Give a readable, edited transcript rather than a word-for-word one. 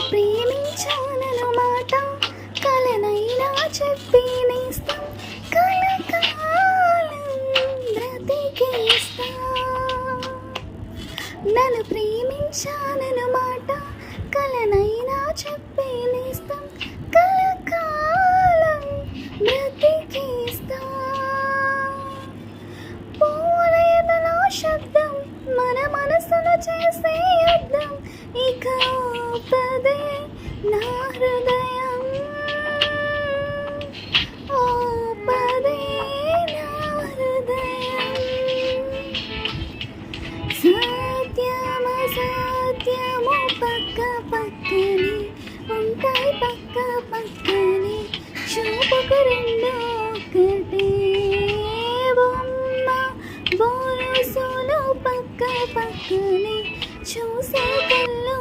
ప్రేమించానను మాట కలనైనా చెప్పి నేస్తం కలకాలం బ్రతికేస్తా. నన్ను ప్రేమించానను మాట కలనైనా చెప్పి నేస్తం కలకాలం బ్రతికేస్తా. పూలయదలో శబ్దం మన మనసును చేసే యుద్ధం ఇక పదే నా హృదయం ఓ పదే నా హృదయం. సత్యము సత్యము పక్క పక్కనే ఉంటాయి పక్క పక్కనే చూపుకు రెండు ఒకటే బొమ్మ బోరుసులు పక్క పక్కనే చూసే కళ్ళు